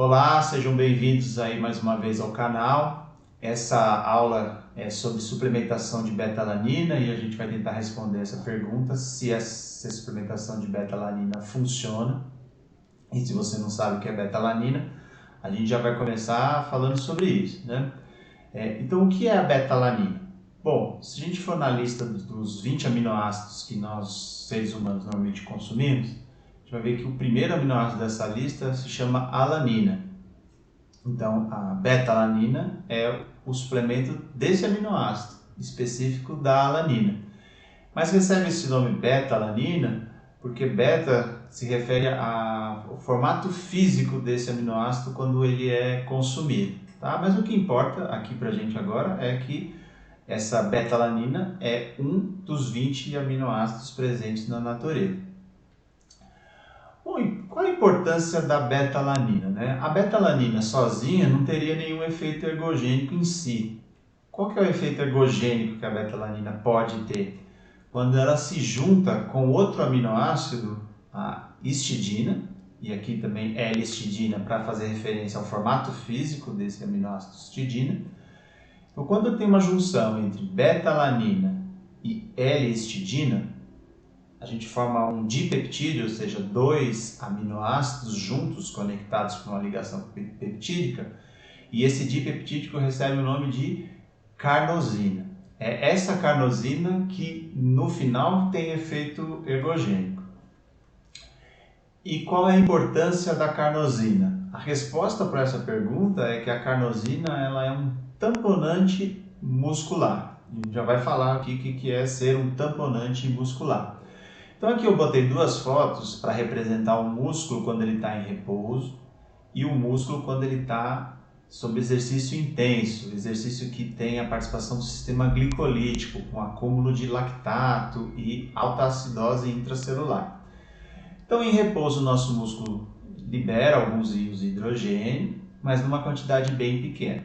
Olá, sejam bem-vindos aí mais uma vez ao canal. Essa aula é sobre suplementação de beta-alanina e a gente vai tentar responder essa pergunta, se essa suplementação de beta-alanina funciona. E se você não sabe o que é beta-alanina, a gente já vai começar falando sobre isso, né? Então, o que é a beta-alanina? Bom, se a gente for na lista dos 20 aminoácidos que nós, seres humanos, normalmente consumimos, a gente vai ver que o primeiro aminoácido dessa lista se chama alanina. Então, a beta-alanina é o suplemento desse aminoácido específico da alanina. Mas recebe esse nome beta-alanina porque beta se refere ao formato físico desse aminoácido quando ele é consumido. Tá? Mas o que importa aqui para a gente agora é que essa beta-alanina é um dos 20 aminoácidos presentes na natureza. Bom, e qual a importância da beta-alanina, né? A beta-alanina sozinha não teria nenhum efeito ergogênico em si. Qual que é o efeito ergogênico que a beta-alanina pode ter? Quando ela se junta com outro aminoácido, a histidina, e aqui também L-histidina para fazer referência ao formato físico desse aminoácido histidina. Então, quando tem uma junção entre beta-alanina e L-histidina, a gente forma um dipeptídeo, ou seja, dois aminoácidos juntos conectados por uma ligação peptídica, e esse dipeptídico recebe o nome de carnosina. É essa carnosina que no final tem efeito ergogênico. E qual é a importância da carnosina? A resposta para essa pergunta é que a carnosina ela é um tamponante muscular. A gente já vai falar aqui o que é ser um tamponante muscular. Então aqui eu botei duas fotos para representar o músculo quando ele está em repouso e o músculo quando ele está sob exercício intenso, exercício que tem a participação do sistema glicolítico, com acúmulo de lactato e alta acidose intracelular. Então em repouso o nosso músculo libera alguns íons de hidrogênio, mas numa quantidade bem pequena.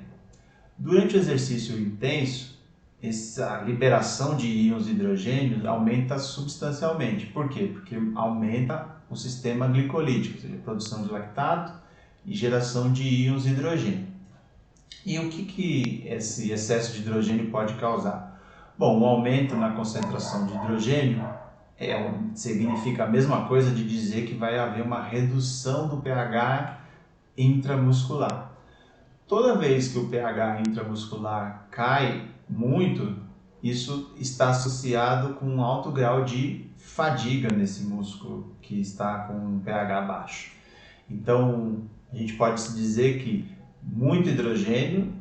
Durante o exercício intenso, essa liberação de íons de hidrogênio aumenta substancialmente. Por quê? Porque aumenta o sistema glicolítico, ou seja, a produção de lactato e geração de íons de hidrogênio. E o que esse excesso de hidrogênio pode causar? Bom, um aumento na concentração de hidrogênio significa a mesma coisa de dizer que vai haver uma redução do pH intramuscular. Toda vez que o pH intramuscular cai muito, isso está associado com um alto grau de fadiga nesse músculo que está com um pH baixo. Então, a gente pode se dizer que muito hidrogênio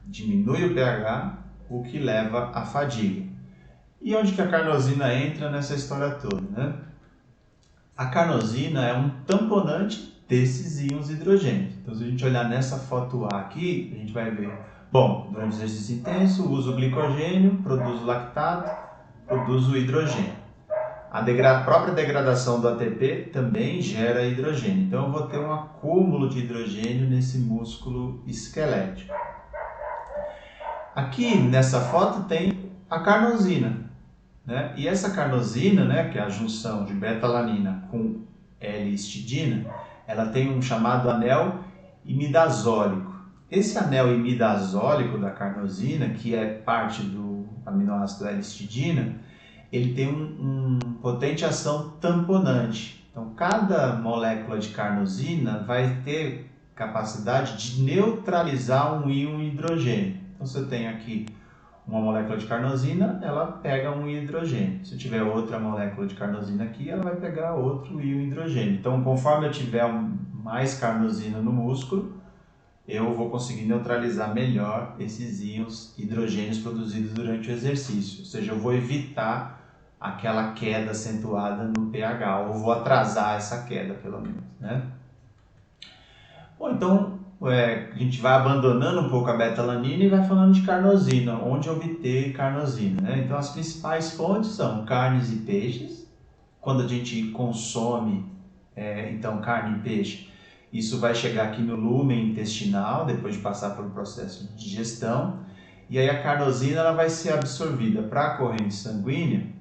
diminui o pH, o que leva à fadiga. E onde que a carnosina entra nessa história toda, né? A carnosina é um tamponante desses íons de hidrogênio. Então, se a gente olhar nessa foto A aqui, a gente vai ver, bom, durante o exercício intenso, uso o glicogênio, produzo lactato, produzo hidrogênio. A própria degradação do ATP também gera hidrogênio. Então, eu vou ter um acúmulo de hidrogênio nesse músculo esquelético. Aqui, nessa foto, tem a carnosina, né? E essa carnosina, né, que é a junção de beta-alanina com L-histidina, ela tem um chamado anel imidazólico. Esse anel imidazólico da carnosina, que é parte do aminoácido L-histidina, ele tem uma potente ação tamponante. Então, cada molécula de carnosina vai ter capacidade de neutralizar um íon hidrogênio. Então, se eu tenho aqui uma molécula de carnosina, ela pega um hidrogênio. Se eu tiver outra molécula de carnosina aqui, ela vai pegar outro íon hidrogênio. Então, conforme eu tiver mais carnosina no músculo, eu vou conseguir neutralizar melhor esses íons hidrogênios produzidos durante o exercício. Ou seja, eu vou evitar aquela queda acentuada no pH, ou vou atrasar essa queda, pelo menos, né? Bom, então, a gente vai abandonando um pouco a beta-alanina e vai falando de carnosina, onde obter carnosina, né? Então, as principais fontes são carnes e peixes. Quando a gente consome, então, carne e peixe, isso vai chegar aqui no lúmen intestinal, depois de passar pelo processo de digestão. E aí a carnosina ela vai ser absorvida para a corrente sanguínea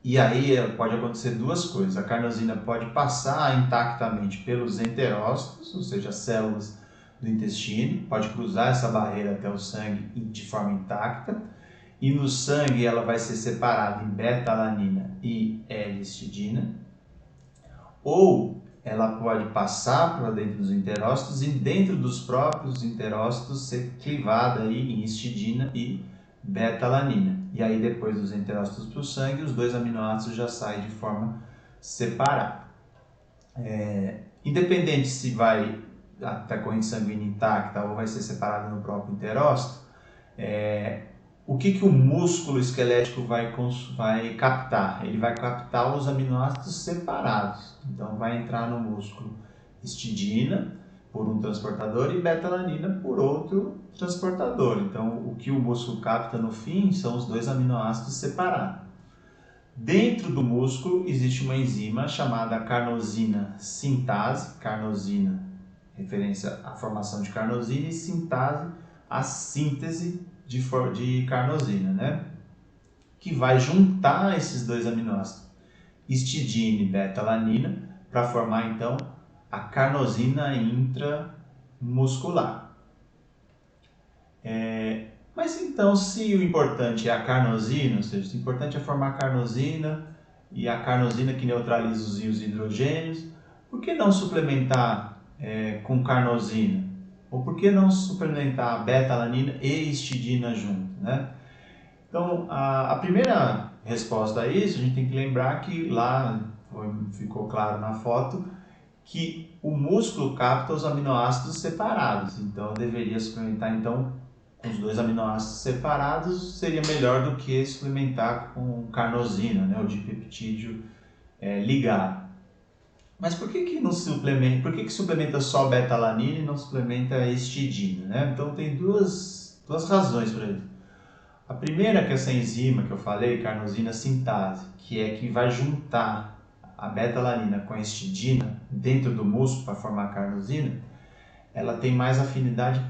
E aí pode acontecer duas coisas. A carnosina pode passar intactamente pelos enterócitos, ou seja, as células do intestino, pode cruzar essa barreira até o sangue de forma intacta. E no sangue ela vai ser separada em beta-alanina e L-histidina. Ou ela pode passar para dentro dos enterócitos e dentro dos próprios enterócitos ser clivada aí em histidina e beta-alanina. E aí depois dos enterócitos para o sangue, os dois aminoácidos já saem de forma separada. Independente se vai até a corrente sanguínea intacta ou vai ser separada no próprio enterócito, o que o músculo esquelético vai captar? Ele vai captar os aminoácidos separados. Então vai entrar no músculo histidina por um transportador e beta-alanina por outro transportador. Então o que o músculo capta no fim são os dois aminoácidos separados. Dentro do músculo existe uma enzima chamada carnosina sintase, carnosina, referência à formação de carnosina, e sintase, a síntese de carnosina, né? Que vai juntar esses dois aminoácidos, histidina e beta-alanina, para formar então a carnosina intramuscular. Mas então, se o importante é a carnosina, ou seja, se o importante é formar a carnosina e a carnosina que neutraliza os íons hidrogênios, por que não suplementar com carnosina? Ou por que não suplementar beta-alanina e histidina junto, né? Então, a primeira resposta a isso, a gente tem que lembrar que lá ficou claro na foto que o músculo capta os aminoácidos separados. Então, eu deveria suplementar então com os dois aminoácidos separados, seria melhor do que suplementar com carnosina, né, o dipeptídeo ligado. Mas por que não suplementa? Por que suplementa só beta-alanina e não suplementa a histidina, né? Então tem duas razões para isso. A primeira é que essa enzima que eu falei, carnosina sintase, que vai juntar a beta-alanina com a histidina dentro do músculo para formar a carnosina, ela tem mais afinidade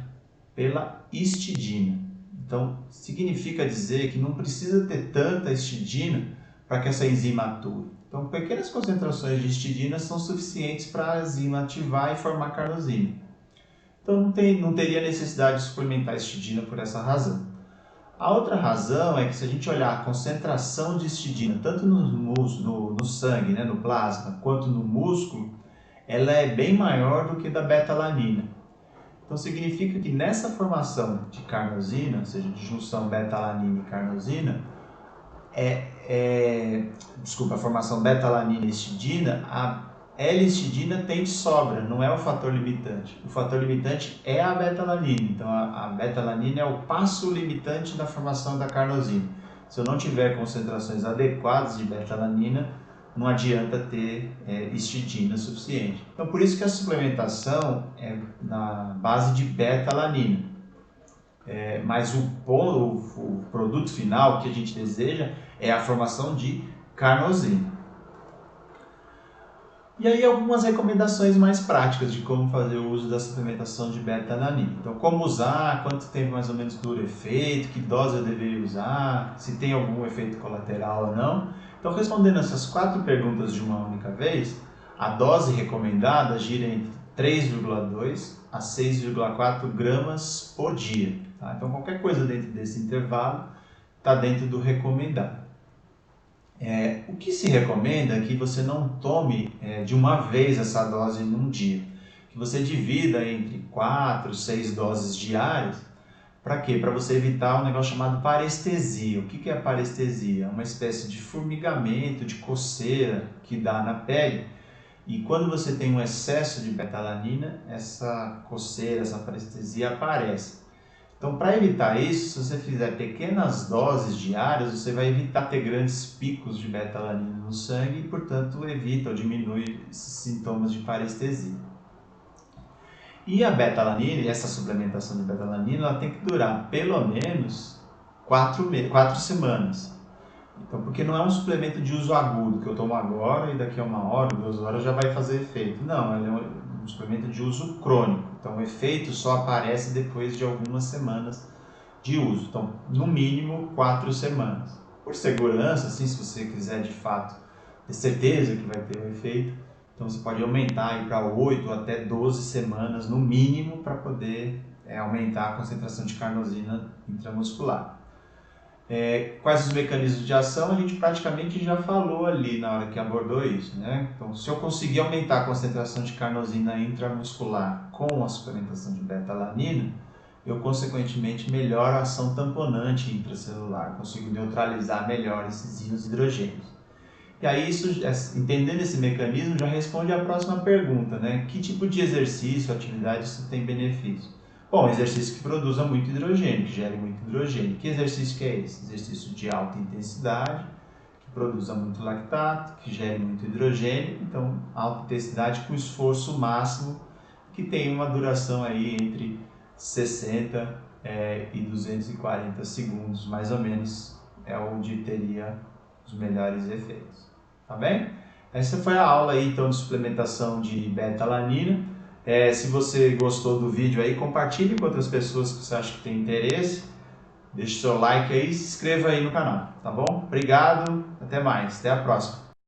pela histidina. Então significa dizer que não precisa ter tanta histidina para que essa enzima atue. Então, pequenas concentrações de histidina são suficientes para a enzima ativar e formar carnosina. Então, não teria necessidade de suplementar a histidina por essa razão. A outra razão é que se a gente olhar a concentração de histidina, tanto no sangue, né, no plasma, quanto no músculo, ela é bem maior do que da beta-alanina. Então, significa que nessa formação de carnosina, ou seja, de junção beta-alanina e carnosina, a formação beta-alanina e histidina, a L-histidina tem de sobra, não é o fator limitante. O fator limitante é a beta-alanina. Então, a beta-alanina é o passo limitante da formação da carnosina. Se eu não tiver concentrações adequadas de beta-alanina, não adianta ter histidina suficiente. Então, por isso que a suplementação é na base de beta-alanina. Mas o produto final que a gente deseja é a formação de carnosina. E aí algumas recomendações mais práticas de como fazer o uso da suplementação de beta-alanina. Então, como usar, quanto tempo mais ou menos dura o efeito, que dose eu deveria usar, se tem algum efeito colateral ou não. Então, respondendo essas 4 perguntas de uma única vez, a dose recomendada gira entre 3,2 a 6,4 gramas por dia. Tá? Então, qualquer coisa dentro desse intervalo está dentro do recomendado. O que se recomenda é que você não tome de uma vez essa dose num dia, que você divida entre 4, 6 doses diárias. Para quê? Para você evitar um negócio chamado parestesia. O que é a parestesia? É uma espécie de formigamento, de coceira que dá na pele. E quando você tem um excesso de beta-alanina, essa coceira, essa parestesia aparece. Então, para evitar isso, se você fizer pequenas doses diárias, você vai evitar ter grandes picos de beta-alanina no sangue e, portanto, evita ou diminui esses sintomas de parestesia. E a beta-alanina, essa suplementação de beta-alanina, ela tem que durar pelo menos 4 semanas. Então, porque não é um suplemento de uso agudo, que eu tomo agora e daqui a 1 hora, 2 horas já vai fazer efeito. Não, ele é um suplemento de uso crônico. Então, o efeito só aparece depois de algumas semanas de uso. Então, no mínimo 4 semanas. por segurança, assim, se você quiser de fato ter certeza que vai ter o efeito, então você pode aumentar para 8 até 12 semanas no mínimo para poder aumentar a concentração de carnosina intramuscular. Quais os mecanismos de ação? A gente praticamente já falou ali na hora que abordou isso, né? Então, se eu conseguir aumentar a concentração de carnosina intramuscular com a suplementação de beta-alanina, eu consequentemente melhoro a ação tamponante intracelular, consigo neutralizar melhor esses íons hidrogênios. E aí, entendendo esse mecanismo, já responde à próxima pergunta, né? Que tipo de exercício, atividade isso tem benefício? Bom, exercício que produza muito hidrogênio, que gere muito hidrogênio. Que exercício que é esse? Exercício de alta intensidade, que produza muito lactato, que gere muito hidrogênio. Então, alta intensidade com esforço máximo, que tem uma duração aí entre 60 e 240 segundos, mais ou menos, é onde teria os melhores efeitos. Tá bem? Essa foi a aula aí, então, de suplementação de beta-alanina. Se você gostou do vídeo aí, compartilhe com outras pessoas que você acha que tem interesse. Deixe seu like aí e se inscreva aí no canal, tá bom? Obrigado, até mais, até a próxima.